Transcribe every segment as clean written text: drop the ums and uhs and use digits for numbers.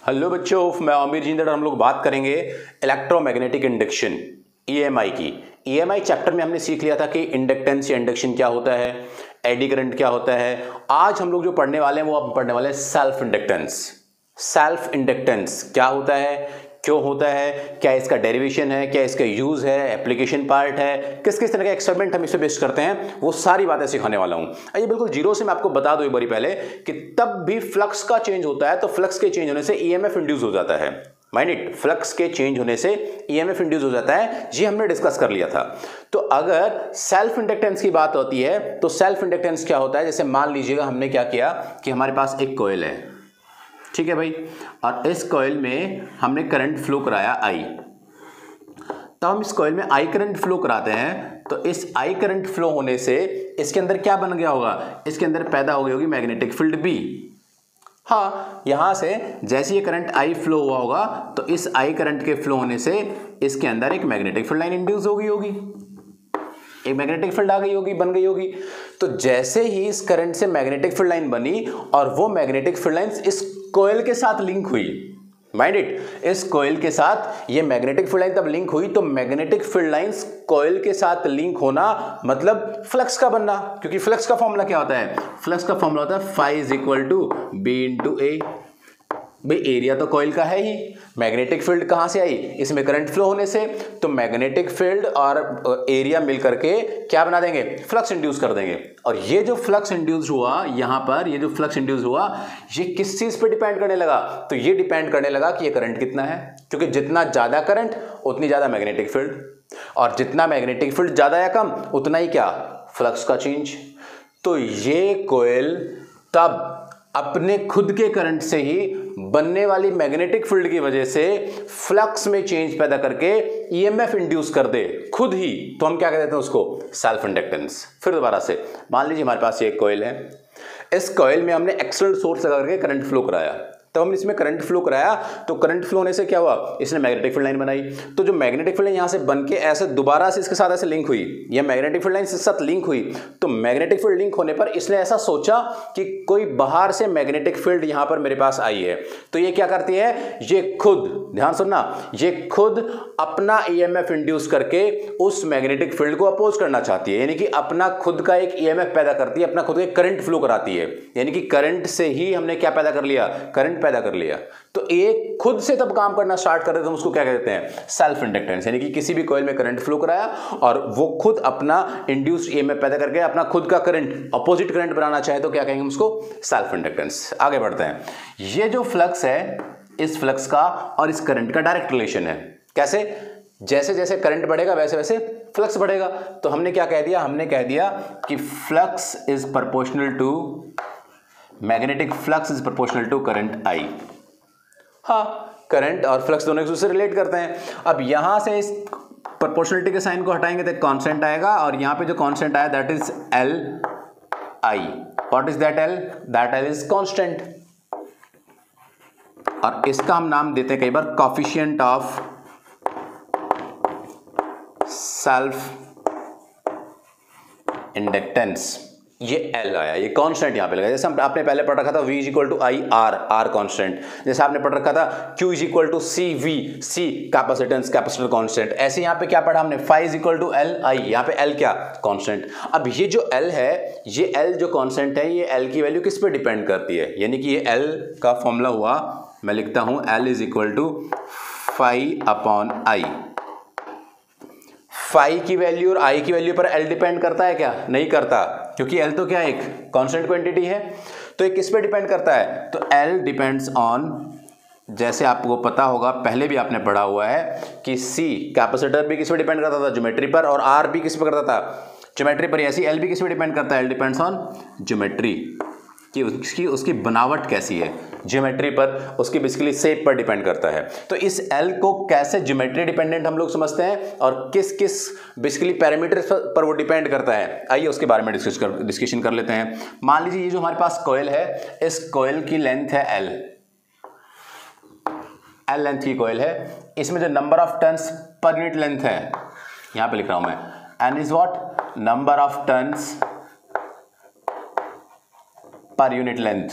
Hello बच्चों, मैं आमिर जिंदर। हम लोग बात करेंगे इलेक्ट्रोमैग्नेटिक इंडक्शन ईएमआई की। ईएमआई चैप्टर में हमने सीख लिया था कि इंडक्टेंस या इंडक्शन क्या होता है, एडी करंट क्या होता है। आज हम लोग जो पढ़ने वाले हैं वो आप पढ़ने वाले हैं सेल्फ इंडक्टेंस। सेल्फ इंडक्टेंस क्या होता है, क्यों होता है, क्या इसका डेरिवेशन है, क्या इसका यूज है, एप्लीकेशन पार्ट है, किस किस तरह का एक्सपेरिमेंट हम इसे बेस करते हैं, वो सारी बातें सिखाने वाला हूं। आइए बिल्कुल जीरो से मैं आपको बता दूं एक बारी पहले कि तब भी फ्लक्स का चेंज होता है तो फ्लक्स के चेंज होने से ईएमएफ इंड्यूस हो जाता है। माइंड इट, फ्लक्स के चेंज होने से ईएमएफ इंड्यूस हो जाता है, ये हमने डिस्कस कर लिया था। तो अगर सेल्फ इंडक्टेंस की बात होती है तो सेल्फ इंडक्टेंस क्या होता है, जैसे मान लीजिएगा हमने क्या किया कि हमारे पास एक कॉइल है, ठीक है भाई, और इस कॉइल में हमने करंट फ्लो कराया आई। तो हम इस कॉइल में आई करंट फ्लो कराते हैं तो इस आई करंट फ्लो होने से इसके अंदर क्या बन गया होगा, इसके अंदर पैदा हो गई होगी मैग्नेटिक फील्ड बी। हाँ, यहां से जैसे ये करंट आई फ्लो हुआ होगा तो इस आई करंट के फ्लो होने से इसके अंदर एक मैग्नेटिक फील्ड लाइन इंड्यूस हो गई होगी, एक मैग्नेटिक फील्ड आ गई होगी, बन गई होगी। तो जैसे ही इस करंट से मैग्नेटिक फील्ड लाइन बनी और वो मैग्नेटिक फील्ड लाइन इस कॉइल के साथ लिंक हुई, माइंड इट, इस कॉइल के साथ ये मैग्नेटिक फील्ड लाइन तब लिंक हुई तो मैग्नेटिक फील्ड लाइंस कॉइल के साथ लिंक होना मतलब फ्लक्स का बनना। क्योंकि फ्लक्स का फॉर्मूला क्या होता है, फ्लक्स का फॉर्मूला होता है phi is equal to B into A. भाई एरिया तो कॉइल का है ही, मैग्नेटिक फील्ड कहां से आई, इसमें करंट फ्लो होने से, तो मैग्नेटिक फील्ड और एरिया मिल करके क्या बना देंगे, फ्लक्स इंड्यूस कर देंगे। और ये जो फ्लक्स इंड्यूस हुआ यहां पर, ये जो फ्लक्स इंड्यूस हुआ ये किस चीज पे डिपेंड करने लगा, तो ये डिपेंड करने लगा कि ये करंट कितना है, क्योंकि जितना ज्यादा करंट उतनी ज्यादा मैग्नेटिक फील्ड, और जितना मैग्नेटिक फील्ड ज्यादा या कम उतना ही क्या, फ्लक्स का चेंज। तो ये कॉइल तब अपने खुद के करंट से ही बनने वाली मैग्नेटिक फील्ड की वजह से फ्लक्स में चेंज पैदा करके ईएमएफ इंड्यूस कर दे खुद ही, तो हम क्या कहते हैं उसको, सेल्फ इंडक्टेंस। फिर दोबारा से मान लीजिए हमारे पास ये एक कॉइल है, इस कॉइल में हमने एक्सटर्नल सोर्स लगा करके करंट फ्लो कराया, तो हमने इसमें करंट फ्लो कराया तो करंट फ्लो होने से क्या हुआ, इसने मैग्नेटिक फील्ड लाइन बनाई। तो जो मैग्नेटिक फील्ड लाइन यहां से बन के ऐसे दोबारा से इसके साथ ऐसे लिंक हुई, ये मैग्नेटिक फील्ड लाइन इसके साथ लिंक हुई, तो मैग्नेटिक फील्ड लिंक होने पर इसने ऐसा सोचा कि कोई बाहर से मैग्नेटिक फील्ड यहां पर मेरे पास आई है, तो ये क्या करती है, ये खुद, ध्यान सुनना, ये खुद अपना ईएमएफ इंड्यूस करके उस मैग्नेटिक फील्ड को अपोज करना चाहती है, यानी कि अपना खुद का एक ईएमएफ पैदा करती है, अपना खुद का करंट फ्लो कराती है, यानी कि करंट से ही हमने क्या पैदा कर लिया, करंट पैदा कर लिया। तो एक खुद से तब काम करना स्टार्ट कर देते हैं, उसको क्या कहते हैं, सेल्फ इंडक्टेंस। यानी कि किसी भी कॉइल में करंट फ्लो कराया और वो खुद अपना इंड्यूस्ड ईएमएफ पैदा करके अपना खुद का करंट, अपोजिट करंट बनाना चाहे तो क्या कहेंगे उसको, सेल्फ इंडक्टेंस। आगे बढ़ते हैं। ये जो फ्लक्स है, इस फ्लक्स का और इस करंट का डायरेक्ट रिलेशन है। कैसे, जैसे जैसे करंट बढ़ेगा वैसे वैसे फ्लक्स बढ़ेगा। तो हमने क्या कह दिया, हमने कह दिया कि flux is proportional to, magnetic flux is proportional to current I. हाँ, करंट और फ्लक्स दोनों एक दूसरे से रिलेट करते हैं। अब यहां से इस प्रोपोर्शनलिटी के साइन को हटाएंगे तो कांस्टेंट आएगा, और यहां पे जो कांस्टेंट आया that is L I. What is that L, that L is constant, और इसका हम नाम देते हैं कई बार कोफिशिएंट ऑफ सेल्फ इंडक्टेंस। ये L आया, ये कांस्टेंट यहां पे लगा, जैसे आपने पहले पढ़ रखा था V is equal to I R, R constant, जैसे आपने पढ़ रखा था Q is equal to C V, C capacitance, capacitor constant. ऐसे यहां पे क्या पढ़ा हमने, phi is equal to L I, यहां पे L क्या, कांस्टेंट। अब ये जो L है, ये L जो कांस्टेंट है, ये L की वैल्यू किस पे डिपेंड करती है, यानी कि ये L का फॉर्मूला हुआ, मैं लिखता हूं L is equal to phi upon I. Phi की वैल्यू और आई की वैल्यू पर L डिपेंड करता है क्या, नहीं करता, क्योंकि L तो क्या एक कांस्टेंट क्वांटिटी है। तो ये किस पे डिपेंड करता है, तो L डिपेंड्स ऑन, जैसे आपको पता होगा पहले भी आपने पढ़ा हुआ है कि C कैपेसिटर भी किस पे डिपेंड करता था, ज्योमेट्री पर, और R भी किस पे करता था, ज्योमेट्री पर। ऐसी L भी किस पे डिपेंड करता है, L डिपेंड्स ऑन ज्योमेट्री, कि उसकी बनावट कैसी है, ज्योमेट्री पर, उसकी बेसिकली शेप पर डिपेंड करता है। तो इस L को कैसे ज्योमेट्री डिपेंडेंट हम लोग समझते हैं और किस किस बेसिकली पैरामीटर्स पर वो डिपेंड करता है, आइए उसके बारे में डिस्कशन कर लेते हैं। मान लीजिए ये जो हमारे पास कॉइल है, इस कॉइल की लेंथ है L, L लेंथ की कॉइल है, इसमें जो number of turns per unit length है, यहां पे लिख रहा हूं मैं, N is what, number of turns per unit length.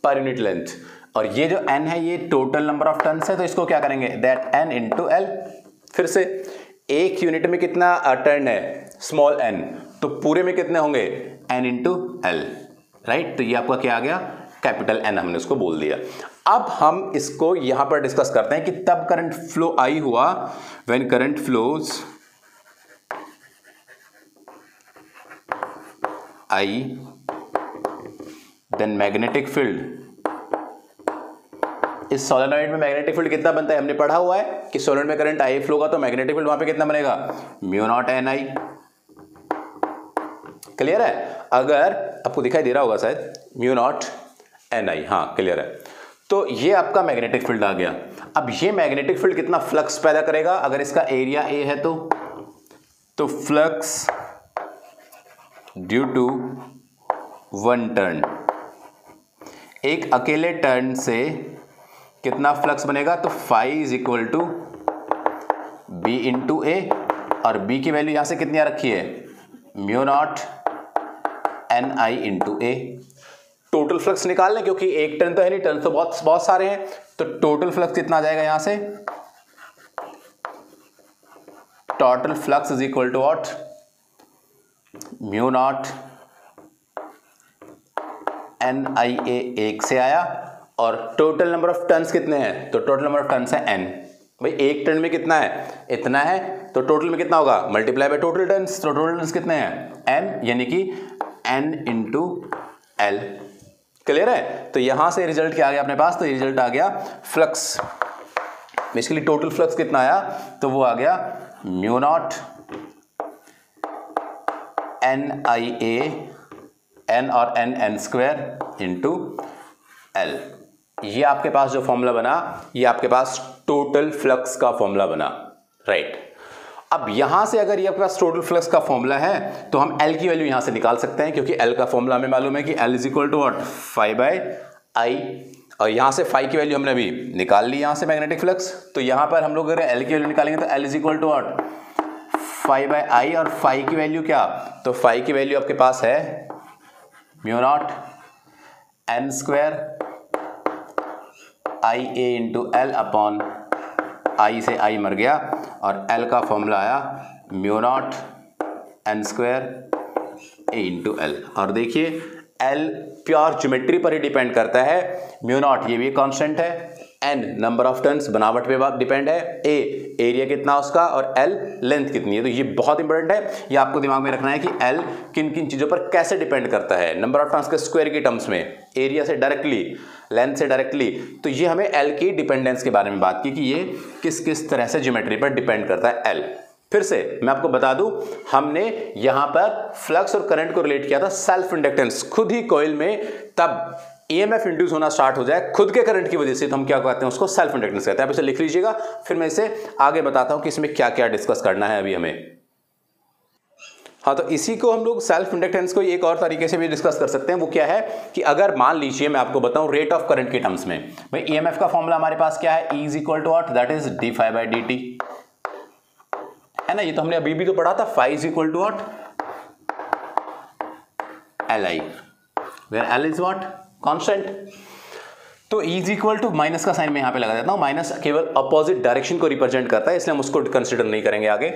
Per unit length, और ये जो n है ये टोटल नंबर ऑफ टर्न्स है, तो इसको क्या करेंगे दैट n इंटू एल। फिर से एक यूनिट में कितना टर्न है स्मॉल n, तो पूरे में कितने होंगे n इंटू एल, राइट। तो ये आपका क्या आ गया कैपिटल N, हमने उसको बोल दिया। अब हम इसको यहां पर डिस्कस करते हैं कि तब करंट फ्लो आई हुआ when current flows I then magnetic field. इस सोलेनॉइड में मैग्नेटिक फील्ड कितना बनता है, हमने पढ़ा हुआ है कि सोलेनॉइड में करंट आई फ्लो होगा तो मैग्नेटिक फील्ड वहां पे कितना बनेगा म्यू नॉट एन आई। क्लियर है, अगर आपको दिखाई दे रहा होगा शायद म्यू नॉट एन आई, हाँ क्लियर है। तो ये आपका मैग्नेटिक फील्ड आ गया। अब ये मैग्नेटिक फील्ड कितना फ्लक्स पैदा करेगा, अगर इसका एरिया ए है तो flux due to one turn, एक अकेले टर्न से कितना फ्लक्स बनेगा, तो phi is equal to B into A, और बी की वैल्यू यहां से कितनी आ रखी है म्यू नॉट एन आई इंटू ए। टोटल फ्लक्स निकाल लें क्योंकि एक टर्न तो है नहीं, टर्न तो बहुत सारे हैं, तो टोटल फ्लक्स कितना आ जाएगा यहां से, total flux is equal to what mu naught N I A, एक से आया, और टोटल नंबर ऑफ टर्न्स कितने हैं, तो टोटल नंबर ऑफ टर्न्स है n। भाई एक टर्न में कितना है इतना है, तो टोटल में कितना होगा मल्टीप्लाई बाय टोटल टर्न्स, तो टोटल टर्न्स कितने हैं n, यानी कि n इंटू एल। क्लियर है, तो यहां से रिजल्ट क्या आ गया अपने पास, तो रिजल्ट आ गया फ्लक्स, बेसिकली टोटल फ्लक्स कितना आया, तो वो आ गया mu naught N I A, N और एन स्क्वायर इंटू एल। ये आपके पास जो फॉर्मूला बना, ये आपके पास टोटल फ्लक्स का फॉर्मूला बना, राइट। अब यहां से अगर ये आपके पास टोटल फ्लक्स का फॉर्मूला है तो हम एल की वैल्यू यहां से निकाल सकते हैं, क्योंकि एल का फॉर्मूला हमें मालूम है कि L is equal to what phi by I, और यहां से फाई की वैल्यू हमने अभी निकाल ली यहां से मैग्नेटिक फ्लक्स, तो यहां पर हम लोग अगर एल की वैल्यू निकालेंगे तो L is equal to what phi by I, और फाई की वैल्यू क्या, तो फाई की वैल्यू आपके पास है mu naught N square I A into L upon I से आई मर गया, और एल का फॉर्मूला आया म्यू नॉट एन स्क्वायर ए इंटू एल। और देखिए एल प्योर ज्योमेट्री पर ही डिपेंड करता है, म्यू नॉट ये भी कांस्टेंट है, एन नंबर ऑफ टर्न्स बनावट पे डिपेंड है, ए एरिया कितना उसका, और एल लेंथ कितनी है। तो ये बहुत इंपॉर्टेंट है, ये आपको दिमाग में रखना है कि एल किन किन चीज़ों पर कैसे डिपेंड करता है, नंबर ऑफ टर्न्स के स्क्वायर की टर्म्स में, एरिया से डायरेक्टली, लेंथ से डायरेक्टली। तो ये हमें एल की डिपेंडेंस के बारे में बात की कि ये किस किस तरह से ज्योमेट्री पर डिपेंड करता है एल। फिर से मैं आपको बता दूं, हमने यहां पर फ्लक्स और करंट को रिलेट किया था सेल्फ इंडक्टेंस, खुद ही कॉइल में तब ईएमएफ इंड्यूस होना स्टार्ट हो जाए खुद के करंट की वजह से, तो हम क्या कहते हैं उसको सेल्फ इंडक्टेंस कहते हैं। आप इसे लिख लीजिएगा, फिर मैं इसे आगे बताता हूं कि इसमें क्या क्या डिस्कस करना है अभी हमें। हाँ, तो इसी को हम लोग सेल्फ इंडक्टेंस को एक और तरीके से भी डिस्कस कर सकते हैं। वो क्या है कि अगर मान लीजिए मैं आपको बताऊं रेट ऑफ करंट के टर्म्स में, भाई ईएमएफ का फॉर्मूला हमारे पास क्या है, E is equal to what, that is d phi by D t, है ना। ये तो हमने अभी भी तो पढ़ा था, phi is equal to what L I, where L is what constant. तो E is equal to, minus का साइन मैं यहां पे लगा देता हूं, माइनस केवल अपोजिट डायरेक्शन को रिप्रेजेंट करता है, इसलिए हम उसको कंसिडर नहीं करेंगे आगे।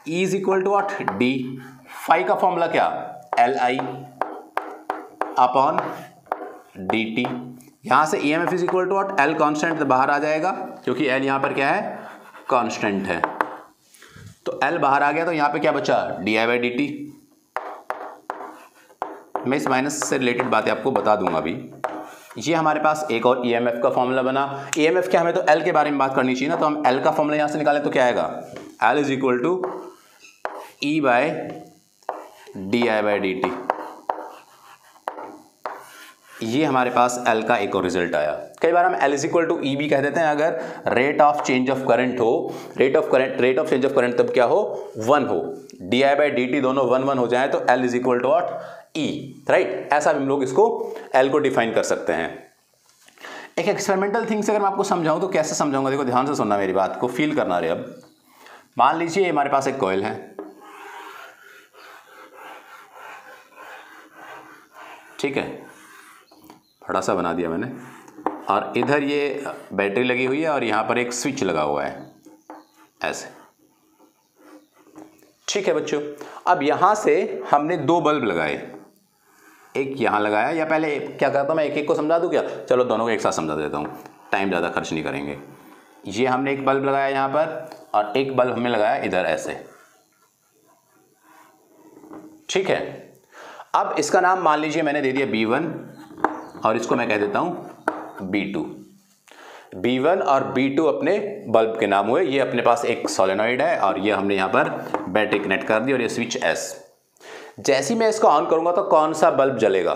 E is equal to what d, phi का फॉर्मूला क्या L I upon d t, यहां से EMF is equal to what L constant बाहर आ जाएगा, क्योंकि एल यहां पर क्या है कांस्टेंट है, तो एल बाहर आ गया, तो यहां पे क्या बचा D I by D T. मैं इस माइनस से रिलेटेड बातें आपको बता दूंगा अभी। ये हमारे पास एक और EMF का फॉर्मूला बना। EMF क्या, हमें तो L के बारे में बात करनी चाहिए ना, तो हम L का फॉर्मूला यहां से निकालें तो क्या आएगा, L is equal to E by d I by D t. ये हमारे पास L का एक और रिजल्ट आया। कई बार हम L is equal to E भी कह देते हैं अगर rate of change of current हो, rate of change of current तब क्या हो 1 हो, D I by D T दोनों 1 1 हो जाए तो L is equal to what E, right. ऐसा भी हम लोग इसको L को डिफाइन कर सकते हैं। एक एक्सपेरिमेंटल थिंग से अगर मैं आपको समझाऊं तो कैसे समझाऊंगा, देखो ध्यान से सुनना मेरी बात को, फील करना रहे। अब मान लीजिए हमारे पास एक कॉइल है, ठीक है, बड़ा सा बना दिया मैंने, और इधर ये बैटरी लगी हुई है और यहाँ पर एक स्विच लगा हुआ है ऐसे। ठीक है बच्चों, अब यहाँ से हमने 2 बल्ब लगाए, एक यहाँ लगाया, या पहले क्या करता हूँ मैं एक एक को समझा दूँ क्या? चलो दोनों को एक साथ समझा देता हूँ, टाइम ज़्यादा खर्च नहीं करेंगे। ये हमने एक बल्ब लगाया यहाँ पर और एक बल्ब हमने लगाया इधर ऐसे। ठीक है, अब इसका नाम मान लीजिए मैंने दे दिया B1 और इसको मैं कह देता हूँ B2। B1 और B2 अपने बल्ब के नाम हुए। ये अपने पास एक सोलेनॉइड है और ये हमने यहाँ पर बैटरी कनेक्ट कर दी और ये स्विच S। जैसे ही मैं इसको ऑन करूँगा तो कौन सा बल्ब जलेगा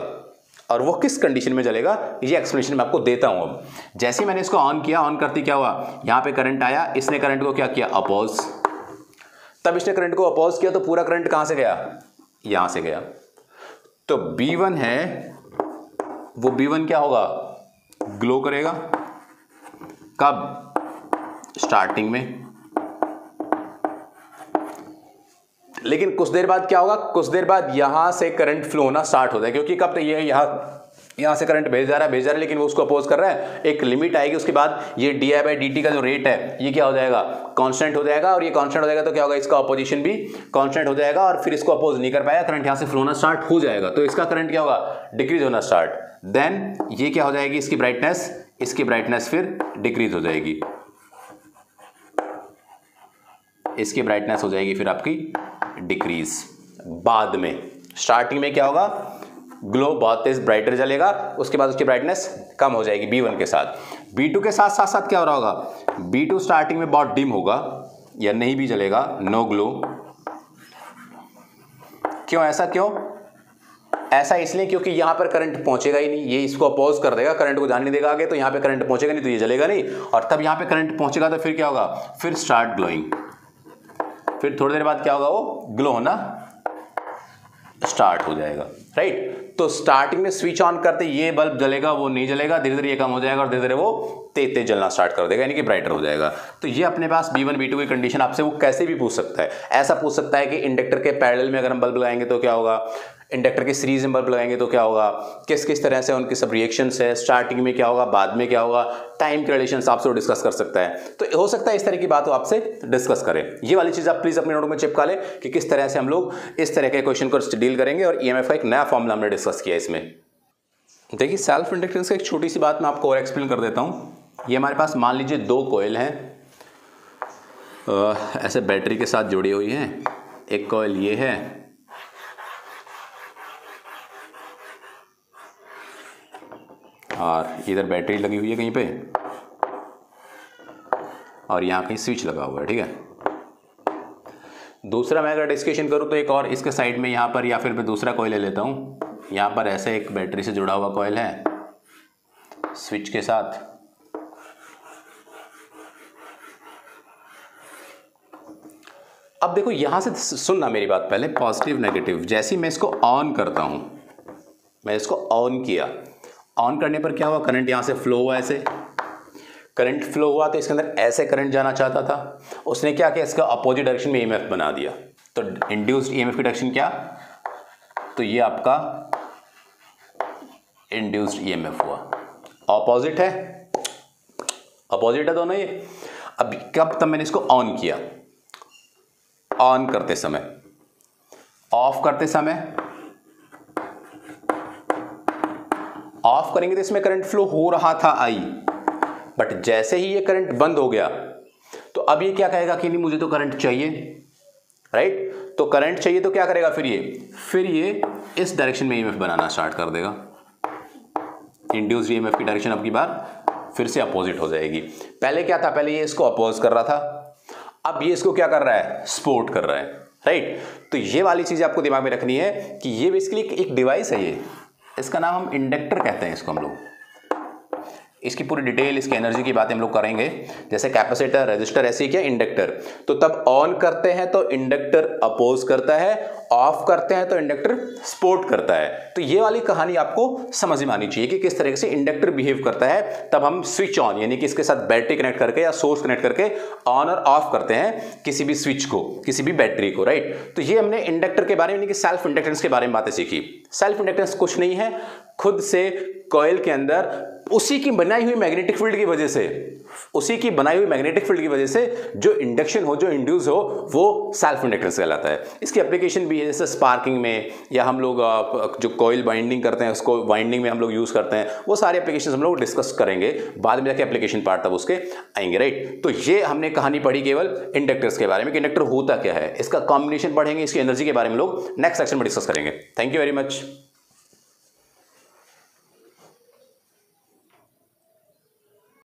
और वो किस कंडीशन में जलेगा, ये एक्सप्लेनेशन मैं आपको देता हूँ। अब जैसे ही मैंने इसको ऑन किया, ऑन करती क्या हुआ, यहाँ पे करंट आया, इसने करंट को क्या किया, अपोज। तब इसने करंट को अपोज किया तो पूरा करंट कहाँ से गया, यहाँ से गया। तो B1 है वो B1 क्या होगा, ग्लो करेगा। कब, स्टार्टिंग में। लेकिन कुछ देर बाद क्या होगा, कुछ देर बाद यहां से करंट फ्लो होना स्टार्ट होता है, क्योंकि कब तक ये यहां से करंट भेज जा रहा है, लेकिन वो उसको अपोज कर रहा है। एक लिमिट आएगी, उसके बाद ये di/dt का जो रेट है ये क्या हो जाएगा, कांस्टेंट हो जाएगा। और ये कांस्टेंट हो जाएगा तो क्या होगा, इसका अपोजिशन भी कांस्टेंट हो जाएगा और फिर इसको अपोज नहीं कर पाएगा, करंट यहां से फ्लो होना स्टार्ट हो जाएगा। तो इसका करंट क्या होगा, डिक्रीज होना स्टार्ट। देन ये क्या हो जाएगी, इसकी ब्राइटनेस फिर डिक्रीज हो जाएगी, इसकी ब्राइटनेस हो जाएगी फिर आपकी डिक्रीज। बाद में स्टार्टिंग में क्या होगा, ग्लो बहुत तेज ब्राइटर जलेगा, उसके बाद उसकी ब्राइटनेस कम हो जाएगी B1 के साथ। B2 के साथ साथ क्या हो रहा होगा, B2 स्टार्टिंग में बहुत डिम होगा या नहीं भी जलेगा, नो ग्लो। क्यों, ऐसा क्यों, ऐसा इसलिए क्योंकि यहां पर करंट पहुंचेगा ही नहीं, ये इसको अपोज कर देगा, करंट को जाने नहीं देगा आगे, तो यहां पे करंट पहुंचेगा नहीं तो ये जलेगा नहीं। और तब यहां पे करंट पहुंचेगा तो फिर क्या होगा, फिर स्टार्ट ग्लोइंग। फिर थोड़ी देर बाद क्या होगा, वो ग्लो होना स्टार्ट हो जाएगा, राइट। तो स्टार्टिंग में स्विच ऑन करते ये बल्ब जलेगा, वो नहीं जलेगा, धीरे धीरे ये कम हो जाएगा और धीरे धीरे वो तेज तेज जलना स्टार्ट कर देगा, यानी कि ब्राइटर हो जाएगा। तो ये अपने पास B1 B2 की कंडीशन आपसे वो कैसे भी पूछ सकता है। ऐसा पूछ सकता है कि इंडक्टर के पैरेलल में अगर हम बल्ब लगाएंगे तो क्या होगा, इंडक्टर की सीरीज में बल्ब लगाएंगे तो क्या होगा, किस किस तरह से उनके सब रिएक्शंस है, स्टार्टिंग में क्या होगा, बाद में क्या होगा, टाइम के रिलेशंस आपसे डिस्कस कर सकता है। तो हो सकता है इस तरह की बात वो आपसे डिस्कस करें। ये वाली चीज़ आप प्लीज़ अपने नोट में चिपका लें कि किस तरह से हम लोग इस तरह के क्वेश्चन को डील करेंगे। और EMF का एक नया फॉर्मूला हमने डिस्कस किया इसमें। देखिए सेल्फ इंडक्टेंस का एक छोटी सी बात मैं आपको और एक्सप्लेन कर देता हूँ। ये हमारे पास मान लीजिए 2 कॉइल हैं, ऐसे बैटरी के साथ जुड़ी हुई हैं। एक कॉइल ये है और इधर बैटरी लगी हुई है कहीं पे और यहाँ कहीं स्विच लगा हुआ है, ठीक है। दूसरा मैं अगर डिस्कशन करूँ तो एक और इसके साइड में यहाँ पर, या फिर मैं दूसरा कॉइल ले लेता हूँ। यहाँ पर ऐसे एक बैटरी से जुड़ा हुआ कॉइल है स्विच के साथ। अब देखो यहाँ से सुनना मेरी बात पहले, पॉजिटिव नेगेटिव। जैसे ही मैं इसको ऑन करता हूँ, मैं इसको ऑन किया, ऑन करने पर क्या हुआ, करंट यहाँ से फ्लो हुआ, ऐसे करंट फ्लो हुआ तो इसके अंदर ऐसे करंट जाना चाहता था, उसने क्या किया, इसका अपोजिट डायरेक्शन में EMF बना दिया। तो इंड्यूस्ड EMF की डायरेक्शन क्या, तो ये आपका इंड्यूस्ड EMF हुआ। अपोजिट है, अपोजिट है दोनों ये। अब कब, तब मैंने इसको ऑन किया, ऑन करते समय, ऑफ करते समय, ऑफ करेंगे तो इसमें करंट फ्लो हो रहा था I, बट जैसे ही ये करंट बंद हो गया तो अब ये क्या कहेगा कि नहीं मुझे तो करंट चाहिए, राइट। तो करंट चाहिए तो क्या करेगा, फिर ये इस डायरेक्शन में EMF बनाना स्टार्ट कर देगा। इंड्यूस्ड EMF की डायरेक्शन अब की बार फिर से अपोजिट हो जाएगी। पहले क्या था, पहले ये इसको अपोज कर रहा था, अब ये इसको क्या कर रहा है, सपोर्ट कर रहा है, राइट। तो ये वाली चीज आपको दिमाग में रखनी है कि ये बेसिकली एक डिवाइस है, ये इसका नाम हम इंडक्टर कहते हैं इसको हम लोग। इसकी पूरी डिटेल, इसकी एनर्जी की बातें हम लोग करेंगे, जैसे कैपेसिटर, रेजिस्टर, ऐसे ही क्या इंडक्टर। तो तब ऑन करते हैं तो इंडक्टर अपोज करता है, ऑफ करते हैं तो इंडक्टर सपोर्ट करता है। तो ये वाली कहानी आपको समझ में आनी चाहिए कि किस तरीके से इंडक्टर बिहेव करता है। तब हम स्विच ऑन यानी कि इसके साथ बैटरी कनेक्ट करके या सोर्स कनेक्ट करके ऑन और ऑफ करते हैं किसी भी स्विच को, किसी भी बैटरी को, राइट। तो ये हमने इंडक्टर के बारे में यानी कि सेल्फ इंडक्टेंस के बारे में बातें सीखी। सेल्फ इंडक्टेंस कुछ नहीं है, खुद से कॉइल के अंदर उसी की बनाई हुई मैग्नेटिक फील्ड की वजह से, उसी की बनाई हुई मैग्नेटिक फील्ड की वजह से जो इंडक्शन हो, जो इंड्यूस हो, वो सेल्फ इंडक्टेंस कहलाता है। इसकी एप्लीकेशन भी है जैसे स्पार्किंग में, या हम लोग जो कॉइल बाइंडिंग करते हैं उसको बाइंडिंग में हम लोग यूज करते हैं। वो सारे एप्लीकेशन हम लोग डिस्कस करेंगे बाद में जाके, एप्लीकेशन पार्ट तब उसके आएंगे, राइट। तो ये हमने कहानी पढ़ी केवल इंडक्टर्स के बारे में कि इंडक्टर होता क्या है, इसका कॉम्बिनेशन पढ़ेंगे, इसकी एनर्जी के बारे में लोग नेक्स्ट सेक्शन में डिस्कस करेंगे। Thank you very much.